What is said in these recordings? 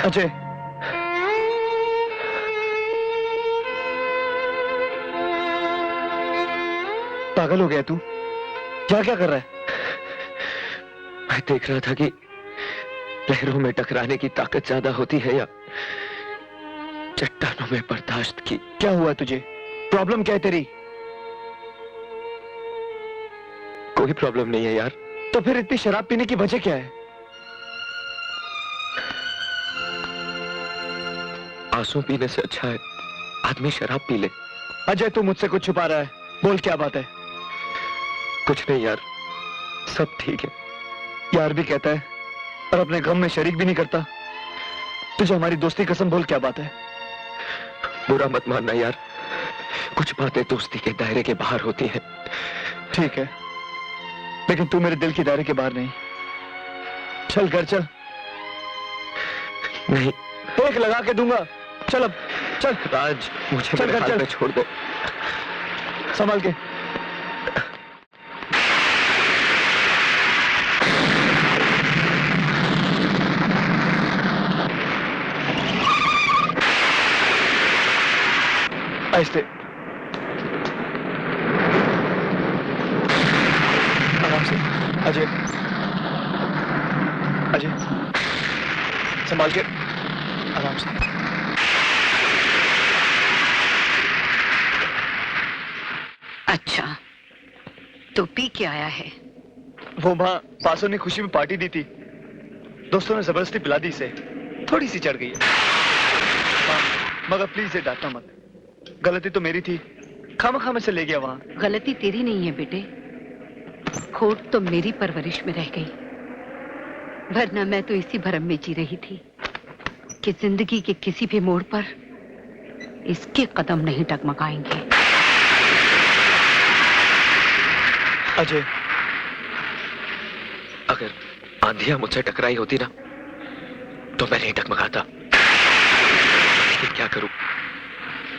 अजय, पागल हो गया तू? क्या क्या कर रहा है? मैं देख रहा था कि लहरों में टकराने की ताकत ज्यादा होती है या चट्टानों में बर्दाश्त की। क्या हुआ तुझे? प्रॉब्लम क्या है तेरी? कोई प्रॉब्लम नहीं है यार। तो फिर इतनी शराब पीने की वजह क्या है? आंसू पीने से अच्छा है आदमी शराब पी ले। अजय, तू मुझसे कुछ छुपा रहा है, बोल क्या बात है? कुछ नहीं यार, सब ठीक है। यार भी कहता है और अपने गम में शरीक भी नहीं करता। तुझे हमारी दोस्ती कसम, बोल क्या बात है? बुरा मत मानना यार, कुछ बातें दोस्ती के दायरे के बाहर होती हैं। ठीक है, लेकिन तू मेरे दिल के दायरे के बाहर नहीं। चल घर चल। नहीं, एक लगा के दूंगा। चल अब चल। राज, मुझे चल मेरे हाल चल। में छोड़ दे। संभाल के। आहिस्ते, आराम से। अजय, अजय, संभाल के, आराम से। अच्छा, तो पी के आया है? वो वहां पासों ने खुशी में पार्टी दी थी, दोस्तों ने जबरदस्ती पिला दी इसे। थोड़ी सी चढ़ गई है। हाँ, मगर प्लीज ये डांटना मत, गलती तो मेरी थी, खामखा में से ले गया वहां। गलती तेरी नहीं है बेटे, खोट तो मेरी परवरिश में रह गई, वरना मैं तो इसी भरम में जी रही थी कि जिंदगी के किसी भी मोड़ पर इसके कदम नहीं टकमकाएंगे। अजय, अगर आंधियां मुझसे टकराई होती ना तो मैं नहीं टकमकाता, लेकिन क्या करूं,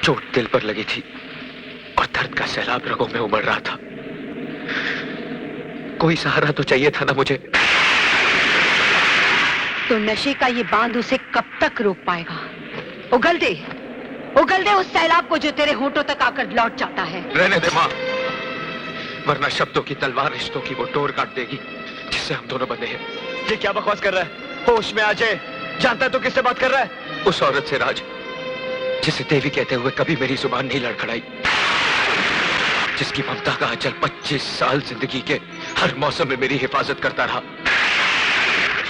चोट दिल पर लगी थी और दर्द का सैलाब रगों में उमड़ रहा था। कोई सहारा तो चाहिए था ना मुझे। तो नशे का ये बांध उसे कब तक रोक पाएगा? उगल दे उस सैलाब को जो तेरे होंठों तक आकर लौट जाता है। रहने दे मां, वरना शब्दों की तलवार रिश्तों की वो डोर काट देगी जिससे हम दोनों बंधे हैं। ये क्या बकवास कर रहा है? होश में अजय, जानता है तो किससे बात कर रहा है? उस औरत से राज, जिसे देवी कहते हुए कभी मेरी जुबान नहीं लड़खड़ाई, जिसकी ममता का आंचल 25 साल जिंदगी के हर मौसम में मेरी हिफाजत करता रहा।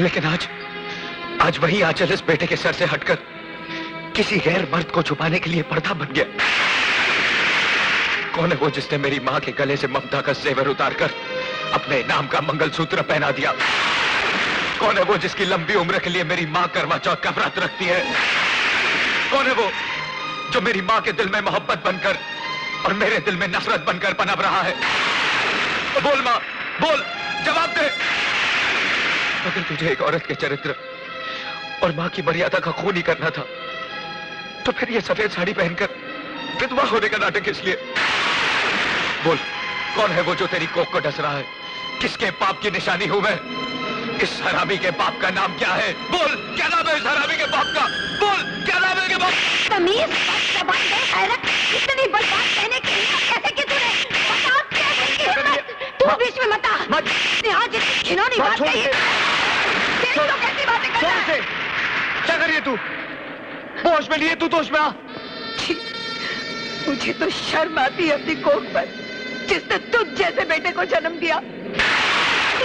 लेकिन आज वही आंचल इस बेटे के सर से हटकर किसी गैर मर्द को छुपाने के लिए पर्दा बन गया। कौन है वो जिसने मेरी मां के गले से ममता का जेवर उतारकर अपने नाम का मंगलसूत्र पहना दिया? कौन है वो जिसकी लंबी उम्र के लिए मेरी मां करवा चौथ का व्रत रखती है? कौन है वो जो मेरी मां के दिल में मोहब्बत बनकर और मेरे दिल में नफरत बनकर पनप रहा है? बोल मां, बोल, जवाब दे। अगर तुझे एक औरत के चरित्र और मां की मर्यादा का खून ही करना था तो फिर ये सफेद साड़ी पहनकर विधवा होने का नाटक किस लिए? बोल, कौन है वो जो तेरी कोख को डस रहा है? किसके पाप की निशानी हूं मैं? इस हरामी के बाप का नाम क्या है? बोल, क्या नाम है इस हरामी के बाप का? बोल, क्या नाम है इनके बाप? तमीज, ज़बान दे, हैरत, इतनी बड़ी बात कहने की हिम्मत कैसे की तूने? बता, कैसे की हिम्मत? तू बीच में मत आ। ने आज इतनी घिनौनी बात कही। देख तो कैसी बातें कर रहा है। क्या कर रही है तू? होश में लिए तू, तो होश में आ। मुझे तो शर्म आती है अपनी कोख पर, जिसने तुझ जैसे बेटे को जन्म दिया।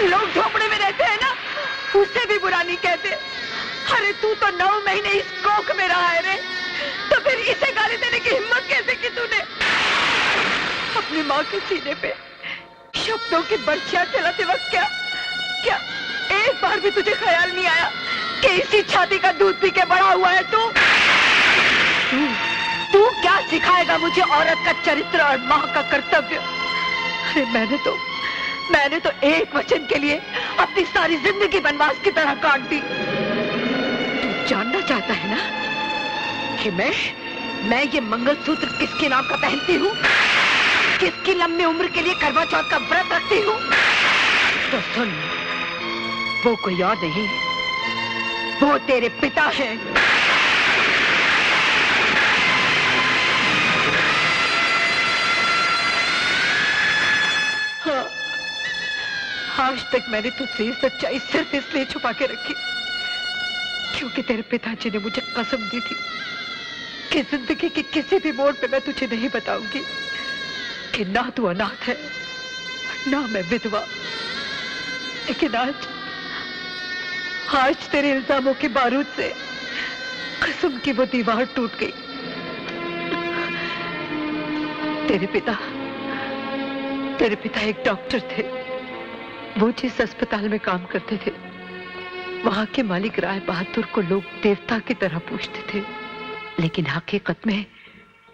लोग झोपड़े में रहते हैं ना, उससे भी बुरा नहीं कहते। अरे तू तो 9 महीने इस कोख में रहा है रे, तो फिर इसे गाली देने की हिम्मत कैसे की तूने? अपनी माँ के सीने पे शब्दों की बर्छियां चलाते वक्त क्या एक बार भी तुझे ख्याल नहीं आया कि इसी छाती का दूध पी के बड़ा हुआ है तू? तू क्या सिखाएगा मुझे औरत का चरित्र और माँ का कर्तव्य? अरे मैंने तो एक वचन के लिए अपनी सारी जिंदगी वनवास की तरह काट दी। तू जानना चाहता है ना कि मैं ये मंगलसूत्र किसके नाम का पहनती हूँ, किसकी लंबी उम्र के लिए करवा चौथ का व्रत रखती हूँ? तो सुन, वो कोई और नहीं, वो तेरे पिता हैं। हाँ, आज तक मैंने तुझसे ये सच्चाई सिर्फ इसलिए छुपा के रखी क्योंकि तेरे पिताजी ने मुझे कसम दी थी कि जिंदगी के किसी भी मोड़ पे मैं तुझे नहीं बताऊंगी कि ना तू अनाथ है ना मैं विधवा। लेकिन आज तेरे इल्जामों के बारूद से कसम की वो दीवार टूट गई। तेरे पिता एक डॉक्टर थे। वो जिस अस्पताल में काम करते थे वहां के मालिक राय बहादुर को लोग देवता की तरह पूजते थे, लेकिन हकीकत में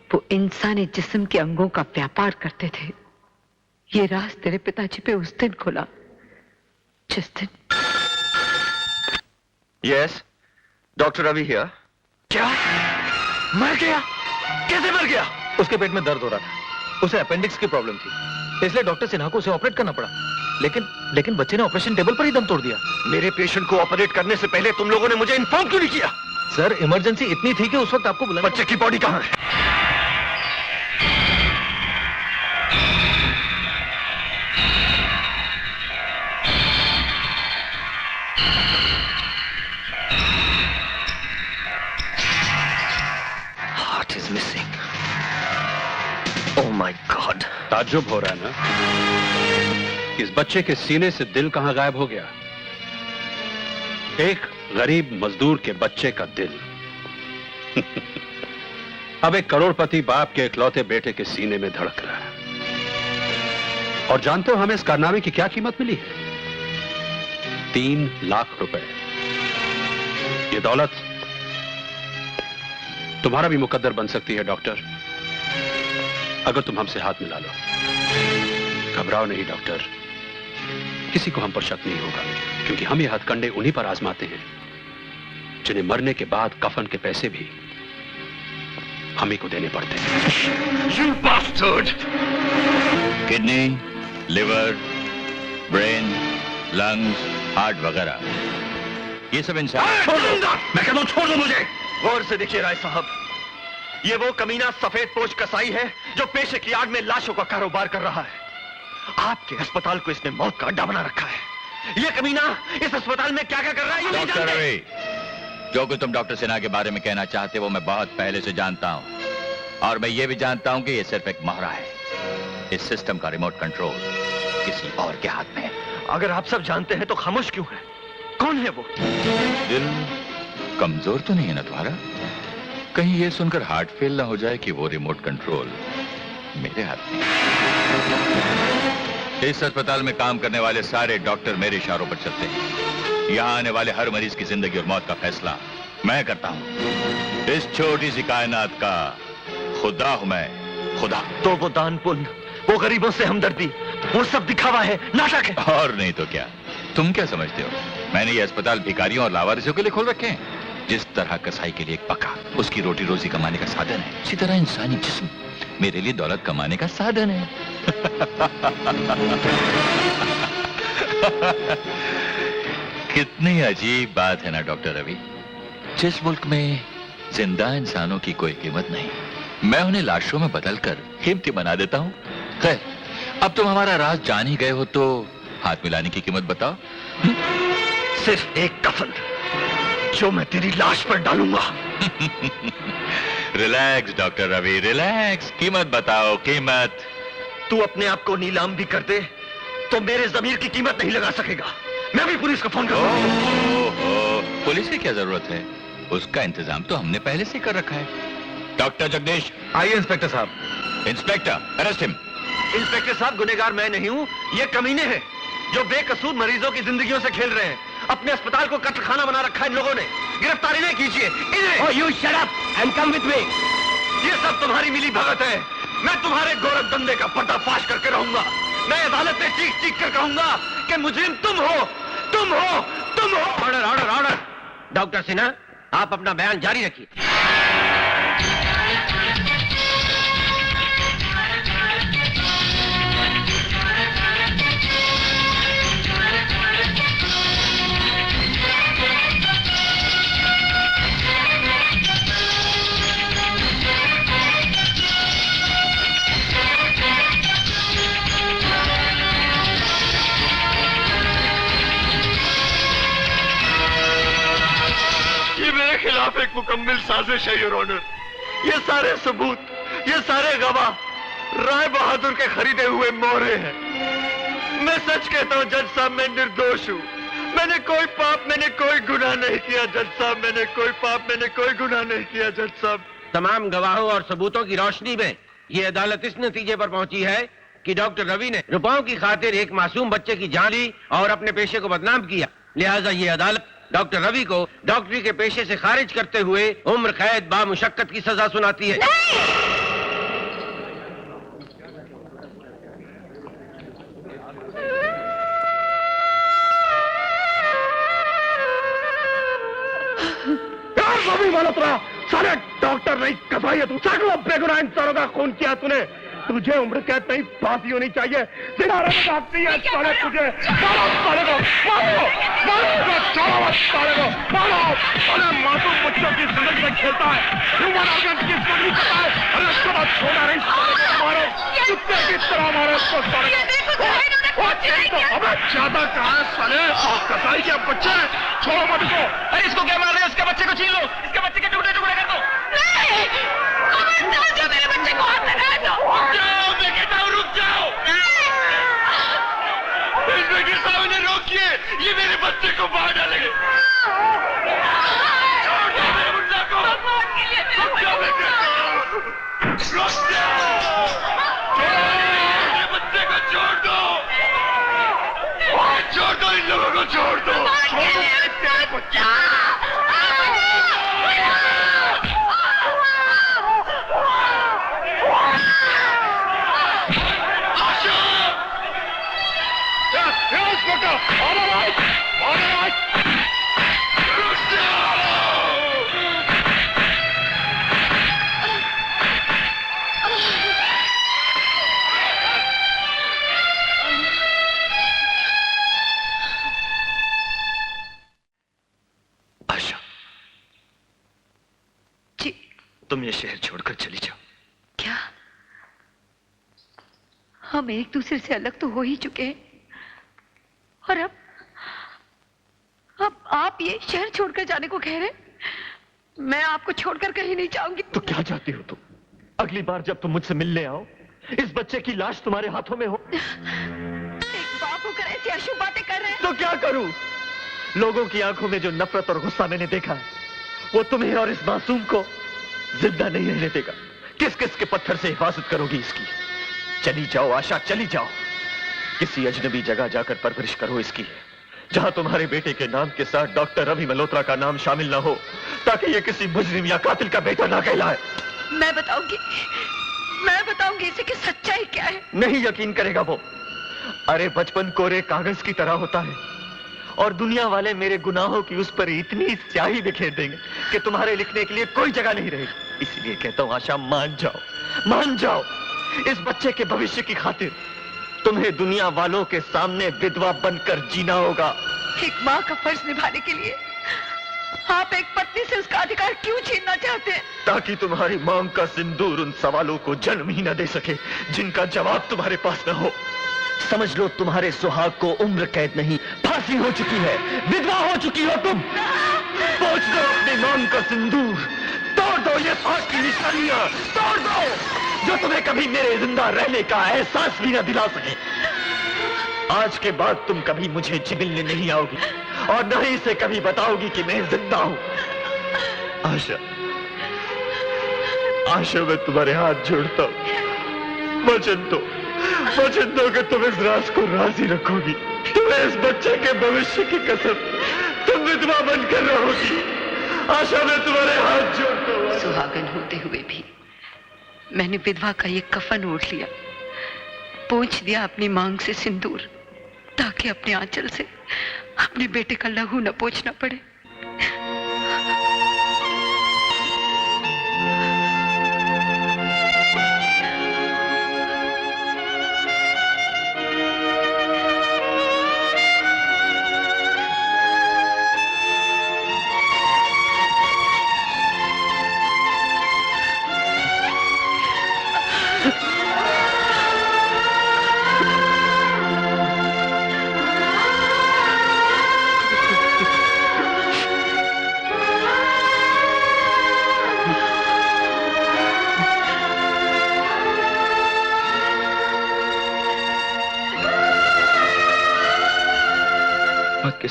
वो इंसानी जिस्म के अंगों का व्यापार करते थे। ये राज तेरे पिताजी पे उस दिन खुला जिस दिन। Yes, doctor Ravi here. क्या? मर गया? कैसे मर गया? उसके पेट में दर्द हो रहा था, उसे अपेंडिक्स की प्रॉब्लम थी, इसलिए डॉक्टर सिन्हा को उसे ऑपरेट करना पड़ा। लेकिन बच्चे ने ऑपरेशन टेबल पर ही दम तोड़ दिया। मेरे पेशेंट को ऑपरेट करने से पहले तुम लोगों ने मुझे इन्फॉर्म क्यों नहीं किया? सर, इमरजेंसी इतनी थी कि उस वक्त आपको बुलाया। बच्चे की बॉडी कहां है? Heart is missing. Oh my God. ताज्जुब हो रहा है ना? इस बच्चे के सीने से दिल कहां गायब हो गया? एक गरीब मजदूर के बच्चे का दिल अब एक करोड़पति बाप के इकलौते बेटे के सीने में धड़क रहा है। और जानते हो हमें इस कारनामे की क्या कीमत मिली है? 3 लाख रुपए। ये दौलत तुम्हारा भी मुकद्दर बन सकती है डॉक्टर, अगर तुम हमसे हाथ मिला लो। घबराओ नहीं डॉक्टर, किसी को हम पर शक नहीं होगा, क्योंकि हम ये हथकंडे उन्हीं पर आजमाते हैं जिन्हें मरने के बाद कफन के पैसे भी हम ही को देने पड़ते हैं। You bastard! Kidney, liver, brain, lungs, heart वगैरह, ये सब इंसान। छोड़ दो! मैं कहता हूं छोड़ दो मुझे। गौर से देखिए राय साहब, ये वो कमीना सफेद पोश कसाई है जो पेशे की आड़ में लाशों का कारोबार कर रहा है। आपके अस्पताल को इसने मौत का अड्डा बना रखा है। ये कमीना इस अस्पताल में क्या क्या कर रहा है ये नहीं डॉक्टर जानते। रवि, जो कुछ तुम डॉक्टर सिन्हा के बारे में कहना चाहते वो मैं बहुत पहले से जानता हूं, और मैं ये भी जानता हूं कि ये सिर्फ एक मोहरा है। इस सिस्टम का रिमोट कंट्रोल किसी और के हाथ में है। अगर आप सब जानते हैं तो खामोश क्यों है? कौन है वो? दिल कमजोर तो नहीं है ना तुम्हारा? कहीं ये सुनकर हार्ट फेल ना हो जाए कि वो रिमोट कंट्रोल मेरे हाथ में। इस अस्पताल में काम करने वाले सारे डॉक्टर मेरे इशारों पर चलते हैं। यहाँ आने वाले हर मरीज की जिंदगी और मौत का फैसला मैं करता हूँ। इस छोटी सी कायनात का खुदा हूं मैं, खुदा। तो वो दान पुण्य, वो गरीबों से हमदर्दी, वो सब दिखावा है, नाटक है। और नहीं तो क्या। तुम क्या समझते हो मैंने ये अस्पताल भिखारियों और लावारिसों के लिए खोल रखे हैं? जिस तरह कसाई के लिए एक पका उसकी रोटी रोजी कमाने का साधन है, इसी तरह इंसानी जिस्म मेरे लिए दौलत कमाने का साधन है। कितनी अजीब बात है ना डॉक्टर रवि। जिस मुल्क में जिंदा इंसानों की कोई कीमत नहीं, मैं उन्हें लाशों में बदलकर कीमती बना देता हूं। खैर, अब तुम हमारा राज जान ही गए हो तो हाथ मिलाने की कीमत बताओ। सिर्फ एक कफन जो मैं तेरी लाश पर डालूंगा। Relax doctor Ravi, relax. कीमत बताओ, कीमत। तू अपने आप को नीलाम भी कर दे तो मेरे जमीर की कीमत नहीं लगा सकेगा। मैं भी पुलिस को फोन करूंगा। पुलिस की क्या जरूरत है? उसका इंतजाम तो हमने पहले से कर रखा है। डॉक्टर जगदीश। आइए इंस्पेक्टर साहब। Inspector, arrest him. इंस्पेक्टर साहब, गुनहगार मैं नहीं हूँ, ये कमीने हैं जो बेकसूर मरीजों की जिंदगियों से खेल रहे हैं। अपने अस्पताल को कत्लखाना बना रखा है इन लोगों ने। गिरफ्तारी नहीं कीजिए इन्हें। Oh, you shut up and come with me. ये सब तुम्हारी मिली भगत है। मैं तुम्हारे गोरख धंधे का पर्दाफाश करके रहूंगा। मैं अदालत में चीख चीख कर कहूंगा कि मुजरिम तुम हो, तुम हो, तुम हो। Order order order. Doctor Sinha, आप अपना बयान जारी रखिए। मेरे खिलाफ एक मुकम्मल साजिश है योर ऑनर। ये सारे सबूत, ये सारे गवाह राय बहादुर के खरीदे हुए मोहरे हैं। मैं सच कहता हूँ जज साहब, मैं निर्दोष हूँ। मैंने कोई पाप, मैंने कोई गुनाह नहीं किया जज साहब, मैंने कोई पाप, मैंने कोई गुनाह नहीं किया जज साहब। तमाम गवाहों और सबूतों की रोशनी में ये अदालत इस नतीजे पर पहुंची है कि डॉक्टर रवि ने रुपयों की खातिर एक मासूम बच्चे की जान ली और अपने पेशे को बदनाम किया। लिहाजा ये अदालत डॉक्टर रवि को डॉक्टरी के पेशे से खारिज करते हुए उम्र कैद बामुशक्कत की सजा सुनाती है। रवि मल्होत्रा, सारे डॉक्टर नहीं कसाई है तू। सैकड़ों बेगुनाह इंसानों का खून किया तूने। तुझे उम्र कैद नहीं, फांसी होनी चाहिए। सिनारे में काटती है साले तुझे। मारो साले को, मारो, मारो, छोड़ो मत साले को, मारो। अरे मासूम बच्चों की जिंदगी में खेलता है, ह्यूमन ऑर्गन की स्टडी करता है। अरे इसको मत छोड़ना नहीं साले को, मारो, कुत्ते की तरह मारो इसको साले को। अबे ज्यादा कहाँ है साले, कसाई के बच्चे, छोड़ो मत इसको। अरे इसको क्या मार रहे हैं? इसके बच्चे को छीन लो, इसके बच्चे के टुकड़े टुकड़े कर दो। मेरे बच्चे को हाथ लगा दो। मैं कहता हूँ रुक जाओ। इंस्पेक्टर साहब ने रोकिए, ये मेरे बच्चे को मार डालेंगे। छोड़ दो मेरे मुन्ना को। रुक जाओ, मैं कहता हूँ। रुक जाओ। मेरे बच्चे को छोड़ दो। छोड़ दो इन लोगों को, छोड़ दो। छोड़ दो तेरे बच्चे। आशा, जी तुम ये शहर छोड़कर चली जाओ। क्या हम एक दूसरे से अलग तो हो ही चुके हैं, और अब आप ये शहर छोड़कर जाने को कह रहे हैं? मैं आपको छोड़कर कहीं नहीं जाऊंगी। तो क्या चाहती हो तुम? अगली बार जब तुम मुझसे मिलने आओ, इस बच्चे की लाश तुम्हारे हाथों में हो। एक बाप होकर ऐसी अशुभ बातें कर रहे हैं। तो क्या करूं? लोगों की आंखों में जो नफरत और गुस्सा मैंने देखा है, वो तुम्हें और इस मासूम को जिंदा नहीं रहने देगा। किस किस के पत्थर से हिफाजत करोगी इसकी? चली जाओ आशा, चली जाओ। किसी अजनबी जगह जाकर परवरिश करो इसकी, जहां तुम्हारे बेटे के नाम के साथ डॉक्टर रवि मल्होत्रा का नाम शामिल ना हो, ताकि ये किसी मुजरिम या कातिल का बेटा ना कहलाए। मैं बताऊंगी इसे कि सच्चाई क्या है। नहीं यकीन करेगा वो। अरे बचपन कोरे कागज की तरह होता है, और दुनिया वाले मेरे गुनाहों की उस पर इतनी स्याही बिखेर देंगे कि तुम्हारे लिखने के लिए कोई जगह नहीं रहेगी। इसलिए कहता हूं आशा, मान जाओ, मान जाओ। इस बच्चे के भविष्य की खातिर तुम्हें दुनिया वालों के सामने विधवा बनकर जीना होगा। एक माँ का फर्ज निभाने के लिए आप एक पत्नी से उसका अधिकार क्यों छीनना चाहते हैं? ताकि तुम्हारी मांग का सिंदूर उन सवालों को जन्म ही न दे सके जिनका जवाब तुम्हारे पास न हो। समझ लो तुम्हारे सुहाग को उम्र कैद नहीं, फांसी हो चुकी है। विधवा हो चुकी हो तुम। पोंछ दो अपनी मांग का सिंदूर, तोड़ दो ये फांस की निशानियां, तोड़ दो जो तुम्हें कभी मेरे जिंदा रहने का एहसास भी न दिला सके। आज के बाद तुम कभी मुझे जिमिलने नहीं आओगी, और न ही इसे कभी बताओगी कि मैं जिंदा हूं। आशा, आशा, मैं तुम्हारे हाथ जोड़ता हूं। वचन दो कि तुम इस राज को राजी रखोगी। तुम्हें इस बच्चे के भविष्य की कसम, तुम विधवा बनकर रहोगी। आशा, मैं तुम्हारे हाथ जोड़ता हूं। सुहागन होते हुए भी मैंने विधवा का ये कफन ओढ़ लिया, पोंछ दिया अपनी मांग से सिंदूर, ताकि अपने आंचल से अपने बेटे का लहू न पोंछना पड़े।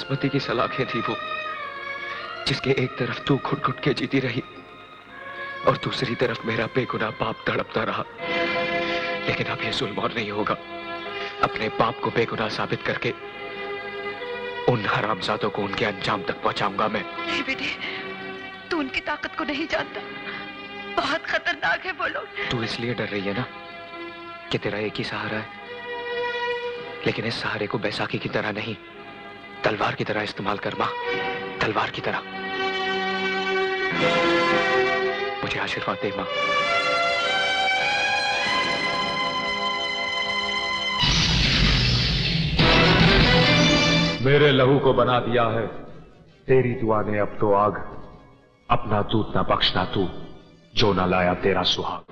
किस्मती की सलाखें थी वो, जिसके एक तरफ तू घुट घुट के जीती रही और दूसरी तरफ मेरा बेगुनाह बाप तड़पता रहा। लेकिन अब ये जुल्म और नहीं होगा। अपने बाप को बेगुनाह साबित करके उन हरामजादों को उनके अंजाम तक पहुंचाऊंगा मैं। नहीं बेटे, तू उनकी ताकत को नहीं जानता। बहुत खतरनाक है वो लोग। तू इसलिए डर रही है ना कि तेरा एक ही सहारा है, लेकिन इस सहारे को बैसाखी की तरह नहीं, तलवार की तरह इस्तेमाल कर मां, तलवार की तरह। मुझे आशीर्वाद दे मां। मेरे लहू को बना दिया है तेरी दुआ ने अब तो आग। अपना दूध न बख्शना तू, जो न लाया तेरा सुहाग।